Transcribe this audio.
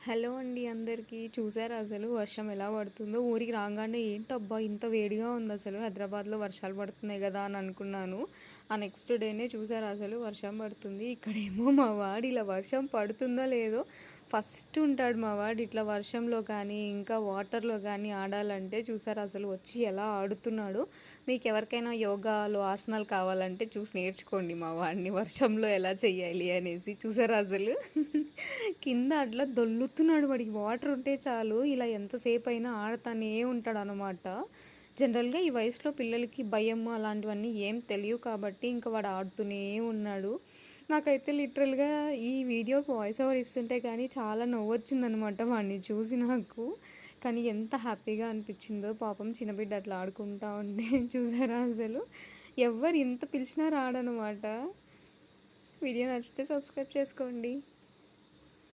Hello అండి అందరికీ. చూసారా అసలు వర్షం ఎలా పడుతుందో? ఊరికి రాగానే ఏంటబ్బా ఇంత వేడిగా ఉంది అసలు, హైదరాబాద్లో వర్షాలు పడుతున్నాయి కదా అని అనుకున్నాను. ఆ నెక్స్ట్ డేనే చూసారా అసలు వర్షం పడుతుంది. ఇక్కడేమో మా వాడు ఇలా వర్షం పడుతుందో లేదో ఫస్ట్ ఉంటాడు మా వాడు ఇట్లా వర్షంలో కానీ ఇంకా వాటర్లో కానీ ఆడాలంటే. చూసారా అసలు వచ్చి ఎలా ఆడుతున్నాడు. మీకు ఎవరికైనా యోగాలో ఆసనాలు కావాలంటే చూసి నేర్చుకోండి మా వాడిని, వర్షంలో ఎలా చెయ్యాలి అనేసి. చూసారా అసలు కింద అట్లా దొల్లుతున్నాడు. వాడికి వాటర్ ఉంటే చాలు ఇలా ఎంతసేపు అయినా ఆడుతూనే ఉంటాడు అనమాట. జనరల్గా ఈ వయసులో పిల్లలకి భయం అలాంటివన్నీ ఏం తెలియవు కాబట్టి ఇంకా వాడు ఆడుతూనే ఉన్నాడు. నాకైతే లిటరల్గా ఈ వీడియోకి వాయిస్ ఓవర్ ఇస్తుంటే కానీ చాలా నవ్వొచ్చిందనమాట వాడిని చూసి నాకు. కానీ ఎంత హ్యాపీగా అనిపించిందో పాపం చిన్నబిడ్డ అట్లా ఆడుకుంటా ఉంటే. చూసారా అసలు ఎవరు ఎంత పిలిచినా రాడనమాట. వీడియో నచ్చితే సబ్స్క్రైబ్ చేసుకోండి.